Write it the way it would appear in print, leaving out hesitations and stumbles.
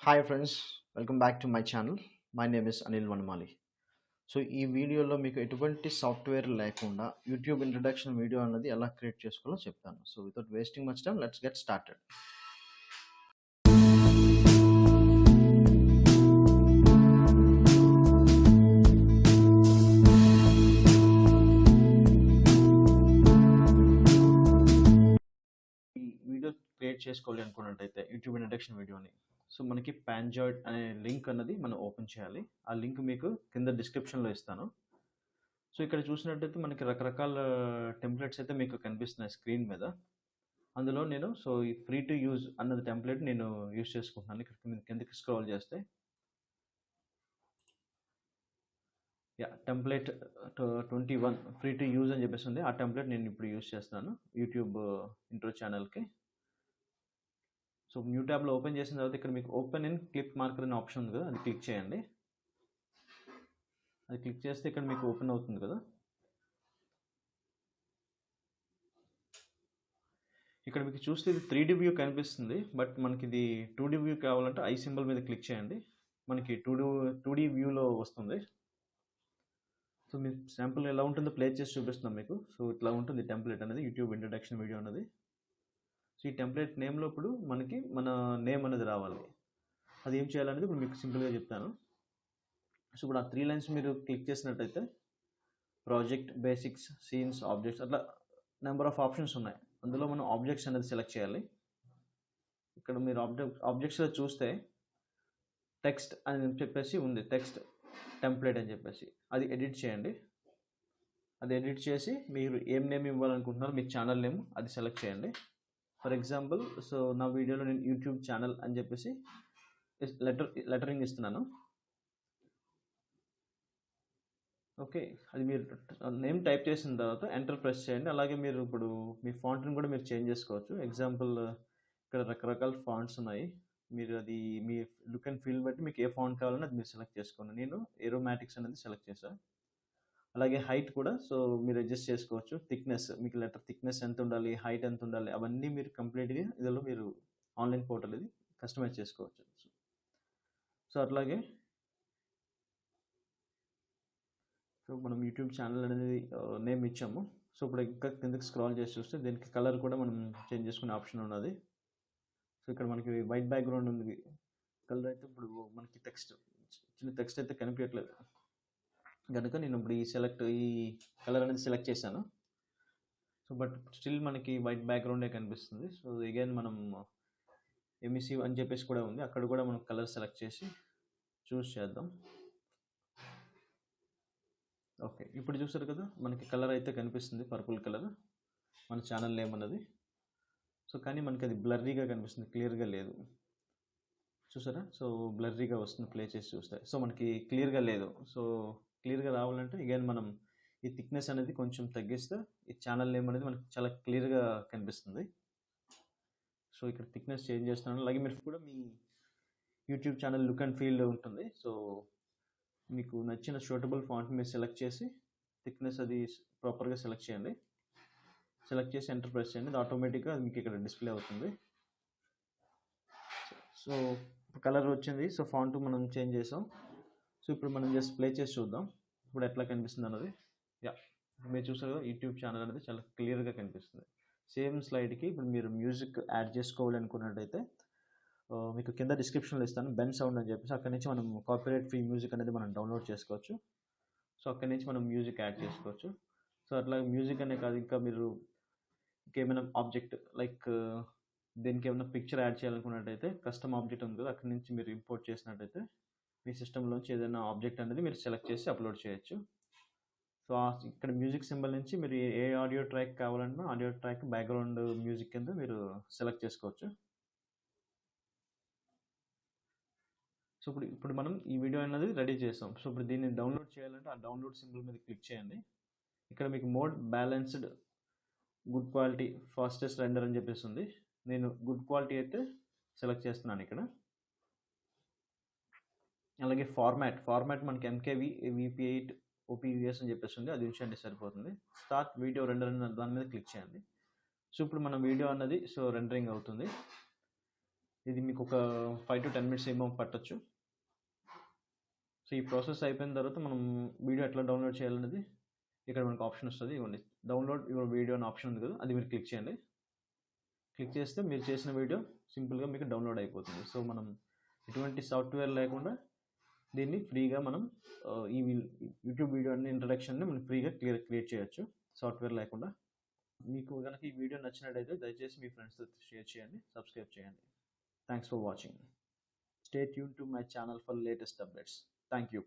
Hi friends, welcome back to my channel. My name is Anil Vanamali. So ఈ వీడియోలో మీకు ఎటువంటి software లేకుండా యూట్యూబ్ ఇంట్రడక్షన్ వీడియో అన్నది ఎలా క్రియేట్ చేసుకోవాలో చెప్తాను. So without wasting much time let's get started. ఈ వీడియో క్రియేట్ చేసుకోవాలి అనుకున్నట్టయితే యూట్యూబ్ ఇంట్రడక్షన్ వీడియోని సో మనకి పాంజాయిడ్ అనే లింక్ అన్నది మనం ఓపెన్ చేయాలి. ఆ లింక్ మీకు కింద డిస్క్రిప్షన్లో ఇస్తాను. సో ఇక్కడ చూసినట్టయితే మనకి రకరకాల టెంప్లెట్స్ అయితే మీకు కనిపిస్తున్నాయి స్క్రీన్ మీద. అందులో నేను ఈ ఫ్రీ టు యూజ్ అన్నది టెంప్లెట్ నేను యూజ్ చేసుకుంటున్నాను. ఇక్కడ కిందకి స్క్రోల్ చేస్తే టెంప్లెట్ 21 ఫ్రీ టు యూజ్ అని చెప్పేసి ఉంది. ఆ టెంప్లెట్ నేను ఇప్పుడు యూజ్ చేస్తున్నాను యూట్యూబ్ ఇంట్రో ఛానల్కి. సో న్యూ ట్యాబ్లో ఓపెన్ చేసిన తర్వాత ఇక్కడ మీకు ఓపెన్ ఇన్ క్లిప్ మార్కర్ అనే ఆప్షన్ ఉంది కదా, అది క్లిక్ చేయండి. అది క్లిక్ చేస్తే ఇక్కడ మీకు ఓపెన్ అవుతుంది కదా. ఇక్కడ మీకు చూస్తే ఇది 3D వ్యూ కనిపిస్తుంది, బట్ మనకి ఇది 2D వ్యూ కావాలంటే ఐ సింబల్ మీద క్లిక్ చేయండి. మనకి 2D వ్యూలో వస్తుంది. సో మీ శాంపుల్ ఎలా ఉంటుందో ప్లే చేసి చూపిస్తున్నాం మీకు. సో ఇట్లా ఉంటుంది టెంప్లెట్ అనేది, యూట్యూబ్ ఇంట్రడక్షన్ వీడియో అనేది. సో ఈ టెంప్లెట్ నేమ్లో ఇప్పుడు మనకి మన నేమ్ అనేది రావాలి. అది ఏం చేయాలనేది ఇప్పుడు మీకు సింపుల్గా చెప్తాను. సో ఇప్పుడు ఆ 3 లైన్స్ మీరు క్లిక్ చేసినట్టయితే ప్రాజెక్ట్, బేసిక్స్, సీన్స్, ఆబ్జెక్ట్స్ అట్లా నెంబర్ ఆఫ్ ఆప్షన్స్ ఉన్నాయి. అందులో మనం ఆబ్జెక్ట్స్ అనేది సెలెక్ట్ చేయాలి. ఇక్కడ మీరు ఆబ్జెక్ట్స్లో చూస్తే టెక్స్ట్ అని చెప్పేసి ఉంది, టెక్స్ట్ టెంప్లెట్ అని చెప్పేసి. అది ఎడిట్ చేయండి. అది ఎడిట్ చేసి మీరు ఏం నేమ్ ఇవ్వాలనుకుంటున్నారో మీ ఛానల్ నేమ్ అది సెలెక్ట్ చేయండి. ఫర్ ఎగ్జాంపుల్ నా వీడియోలో నేను యూట్యూబ్ ఛానల్ అని చెప్పేసి లెటరింగ్ ఇస్తున్నాను. ఓకే, అది మీరు నేమ్ టైప్ చేసిన తర్వాత ఎంటర్ ప్రెస్ చేయండి. అలాగే మీరు ఇప్పుడు మీ ఫాంట్ని కూడా మీరు చేంజ్ చేసుకోవచ్చు. ఎగ్జాంపుల్ ఇక్కడ రకరకాల ఫాంట్స్ ఉన్నాయి. మీరు అది మీ లుక్ అండ్ ఫీల్ బట్టి మీకు ఏ ఫాంట్ కావాలని అది మీరు సెలెక్ట్ చేసుకోండి. నేను ఏరోమాటిక్స్ అనేది సెలెక్ట్ చేశాను. అలాగే హైట్ కూడా మీరు అడ్జస్ట్ చేసుకోవచ్చు. థిక్నెస్, మీకు లెటర్ థిక్నెస్ ఎంత ఉండాలి, హైట్ ఎంత ఉండాలి, అవన్నీ మీరు కంప్లీట్గా ఇందులో మీరు ఆన్లైన్ పోర్టల్ ఇది కస్టమైజ్ చేసుకోవచ్చు. సో అట్లాగే మనం యూట్యూబ్ ఛానల్ అనేది నేమ్ ఇచ్చాము. సో ఇప్పుడు ఇంకా కిందకి స్క్రాల్ చేసి చూస్తే దీనికి కలర్ కూడా మనం చేంజ్ చేసుకునే ఆప్షన్ ఉన్నది. సో ఇక్కడ మనకి వైట్ బ్యాక్గ్రౌండ్ ఉంది. కలర్ అయితే ఇప్పుడు మనకి చిన్న టెక్స్ట్ అయితే కనిపించట్లేదు కనుక నేను ఇప్పుడు ఈ కలర్ అనేది సెలెక్ట్ చేశాను. సో బట్ స్టిల్ మనకి వైట్ బ్యాక్గ్రౌండే కనిపిస్తుంది. సో అగైన్ మనం ఎంఈసి అని చెప్పేసి కూడా ఉంది, అక్కడ కూడా మనం కలర్ సెలెక్ట్ చేసి చూస్ చేద్దాం. ఓకే, ఇప్పుడు చూసారు కదా మనకి కలర్ అయితే కనిపిస్తుంది, పర్పుల్ కలర్, మన ఛానల్ నేమ్ అన్నది. సో కానీ మనకి అది బ్లర్రీగా కనిపిస్తుంది, క్లియర్గా లేదు. చూసారా? సో బ్లర్రీగా వస్తుంది ప్లే చేసి చూస్తే. సో మనకి క్లియర్గా లేదు. సో క్లియర్గా రావాలంటే అగైన్ మనం ఈ థిక్నెస్ అనేది కొంచెం తగ్గిస్తే ఈ ఛానల్ నేమ్ అనేది మనకి చాలా క్లియర్గా కనిపిస్తుంది. సో ఇక్కడ థిక్నెస్ చేంజ్ చేస్తున్నాను. అలాగే మీరు కూడా మీ YouTube channel look and feel ఉంటుంది. సో మీకు నచ్చిన సూటబుల్ ఫాంట్ మీరు సెలెక్ట్ చేసి థిక్నెస్ అది ప్రాపర్గా సెలెక్ట్ చేయండి. సెలెక్ట్ చేసి ఎంటర్ ప్రెస్ చేయండి. అది ఆటోమేటిక్గా అది మీకు ఇక్కడ డిస్ప్లే అవుతుంది. సో కలర్ వచ్చింది. సో ఫాంట్ మనం చేంజ్ చేసాం. సో ఇప్పుడు మనం జస్ట్ ప్లే చేసి చూద్దాం ఇప్పుడు ఎట్లా కనిపిస్తుంది అన్నది. మీరు చూసారు కదా, యూట్యూబ్ ఛానల్ అనేది చాలా క్లియర్గా కనిపిస్తుంది. సేమ్ స్లైడ్కి ఇప్పుడు మీరు మ్యూజిక్ యాడ్ చేసుకోవాలి అనుకున్నట్టయితే మీకు కింద డిస్క్రిప్షన్లో ఇస్తాను, బెన్ సౌండ్ అని చెప్పేసి. అక్కడి నుంచి మనం కాపీరైట్ ఫ్రీ మ్యూజిక్ అనేది మనం డౌన్లోడ్ చేసుకోవచ్చు. సో అక్కడి నుంచి మనం మ్యూజిక్ యాడ్ చేసుకోవచ్చు. సో అట్లా మ్యూజిక్ అనే కాదు, ఇంకా మీరు ఇంకేమైనా ఆబ్జెక్ట్ లైక్ దీనికి ఏమైనా పిక్చర్ యాడ్ చేయాలనుకున్నట్టయితే కస్టమ్ ఆబ్జెక్ట్ ఉంది కదా, అక్కడి నుంచి మీరు ఇంపోర్ట్ చేసినట్టయితే మీ సిస్టంలోంచి ఏదైనా ఆబ్జెక్ట్ అనేది మీరు సెలెక్ట్ చేసి అప్లోడ్ చేయొచ్చు. సో ఇక్కడ మ్యూజిక్ సింబల్ నుంచి మీరు ఏ ఆడియో ట్రాక్ కావాలన్నా ఆడియో ట్రాక్ బ్యాక్గ్రౌండ్ మ్యూజిక్ కింద మీరు సెలెక్ట్ చేసుకోవచ్చు. సో ఇప్పుడు మనం ఈ వీడియో అనేది రెడీ చేసాం. సో ఇప్పుడు దీన్ని డౌన్లోడ్ చేయాలంటే ఆ డౌన్లోడ్ సింబల్ మీద క్లిక్ చేయండి. ఇక్కడ మీకు mode balanced, good quality, fastest render అని చెప్పేసి ఉంది. నేను గుడ్ క్వాలిటీ అయితే సెలెక్ట్ చేస్తున్నాను ఇక్కడ. అలాగే ఫార్మాట్ మనకి MKV, VP8, OPVS అని చెప్పేసి ఉంది, అది ఉంచండి సరిపోతుంది. స్టార్ట్ వీడియో రెండర్ దాని మీద క్లిక్ చేయండి. సో ఇప్పుడు మన వీడియో అన్నది రెండరింగ్ అవుతుంది. ఇది మీకు ఒక 5 to 10 minutes ఏమో పట్టొచ్చు. సో ఈ ప్రాసెస్ అయిపోయిన తర్వాత మనం వీడియో ఎట్లా డౌన్లోడ్ చేయాలనేది ఇక్కడ మనకు ఆప్షన్ వస్తుంది. ఇవ్వండి, డౌన్లోడ్ యువర్ వీడియో అనే ఆప్షన్ ఉంది కదా, అది మీరు క్లిక్ చేయండి. క్లిక్ చేస్తే మీరు చేసిన వీడియో సింపుల్గా మీకు డౌన్లోడ్ అయిపోతుంది. సో మనం ఎటువంటి సాఫ్ట్వేర్ లేకుండా దీన్ని ఫ్రీగా మనం ఈ యూట్యూబ్ వీడియో అనే ఇంట్రడక్షన్ని మనం ఫ్రీగా క్రియేట్ చేయొచ్చు సాఫ్ట్వేర్ లేకుండా. మీకు కనుక ఈ వీడియో నచ్చినట్టయితే దయచేసి మీ ఫ్రెండ్స్తో షేర్ చేయండి, సబ్స్క్రైబ్ చేయండి. Thanks for watching. Stay tuned to my channel for latest updates. Thank you.